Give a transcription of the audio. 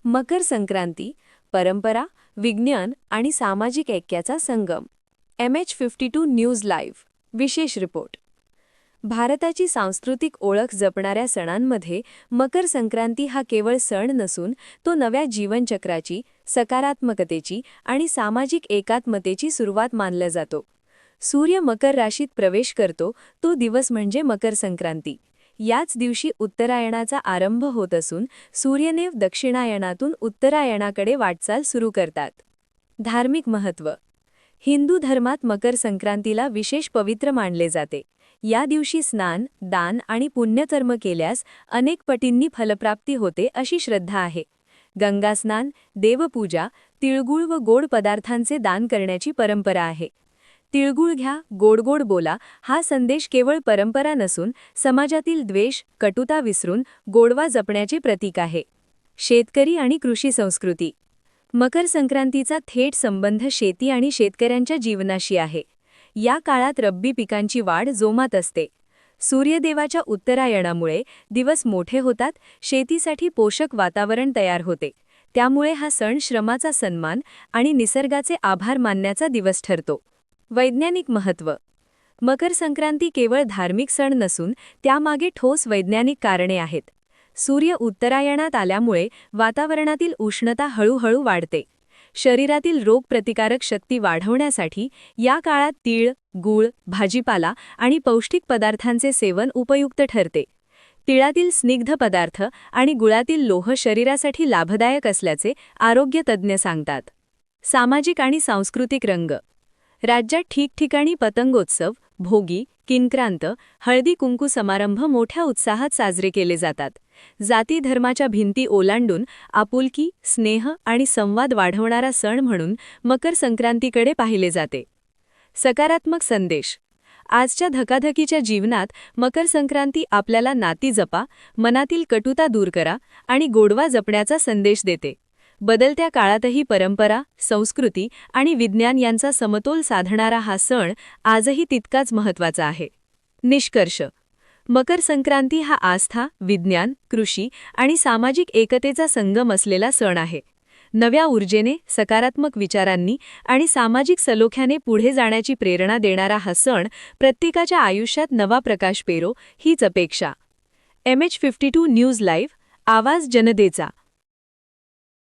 मकर संक्रांती परंपरा, विज्ञान आणि सामाजिक ऐक्याचा संगम. MH52 न्यूज लाईव्ह विशेष रिपोर्ट. भारताची सांस्कृतिक ओळख जपणाऱ्या सणांमध्ये मकर संक्रांती हा केवळ सण नसून तो नव्या जीवनचक्राची, सकारात्मकतेची आणि सामाजिक एकात्मतेची सुरुवात मानला जातो. सूर्य मकर राशीत प्रवेश करतो तो दिवस म्हणजे मकर संक्रांती. याच दिवशी उत्तरायणाचा आरंभ होत असून सूर्यदेव दक्षिणायनातून उत्तरायणाकडे वाटचाल सुरू करतात. धार्मिक महत्त्व. हिंदू धर्मात मकर संक्रांतीला विशेष पवित्र मानले जाते. या दिवशी स्नान, दान आणि पुण्यकर्म केल्यास अनेक पटींनी फलप्राप्ती होते अशी श्रद्धा आहे. गंगास्नान, देवपूजा, तिळगुळ व गोड पदार्थांचे दान करण्याची परंपरा आहे. तिळगुळ घ्या, गोड गोड बोला हा संदेश केवळ परंपरा नसून समाजातील द्वेष, कटुता विसरून गोडवा जपण्याचे प्रतीक आहे. शेतकरी आणि कृषी संस्कृती. मकर संक्रांतीचा थेट संबंध शेती आणि शेतकऱ्यांच्या जीवनाशी आहे. या काळात रब्बी पिकांची वाढ जोमात असते. सूर्यदेवाच्या उत्तरायणामुळे दिवस मोठे होतात, शेतीसाठी पोषक वातावरण तयार होते. त्यामुळे हा सण श्रमाचा सन्मान आणि निसर्गाचे आभार मानण्याचा दिवस ठरतो. वैज्ञानिक महत्त्व. मकर संक्रांती केवळ धार्मिक सण नसून त्यामागे ठोस वैज्ञानिक कारणे आहेत. सूर्य उत्तरायणात आल्यामुळे वातावरणातील उष्णता हळूहळू वाढते. शरीरातील रोगप्रतिकारक शक्ती वाढवण्यासाठी या काळात तीळ, गूळ, भाजीपाला आणि पौष्टिक पदार्थांचे सेवन उपयुक्त ठरते. तिळातील स्निग्ध पदार्थ आणि गुळातील लोह शरीरासाठी लाभदायक असल्याचे आरोग्य तज्ज्ञ सांगतात. सामाजिक आणि सांस्कृतिक रंग. राज्यात ठिकठिकाणी पतंगोत्सव, भोगी, किंक्रांत, हळदी कुंकू समारंभ मोठ्या उत्साहात साजरे केले जातात. जाती धर्माच्या भिंती ओलांडून आपुलकी, स्नेह आणि संवाद वाढवणारा सण म्हणून मकर संक्रांतीकडे पाहिले जाते. सकारात्मक संदेश. आजच्या धकाधकीच्या जीवनात मकर संक्रांती आपल्याला नाती जपा, मनातील कटुता दूर करा आणि गोडवा जपण्याचा संदेश देते. बदलत्या काळातही परंपरा, संस्कृती आणि विज्ञान यांचा समतोल साधणारा हा सण आजही तितकाच महत्त्वाचा आहे. निष्कर्ष. मकर संक्रांती हा आस्था, विज्ञान, कृषी आणि सामाजिक एकतेचा संगम असलेला सण आहे. नव्या ऊर्जेने, सकारात्मक विचारांनी आणि सामाजिक सलोख्याने पुढे जाण्याची प्रेरणा देणारा हा सण प्रत्येकाच्या आयुष्यात नवा प्रकाश पेरो हीच अपेक्षा. MH52 न्यूज लाईव्ह, आवाज जनतेचा.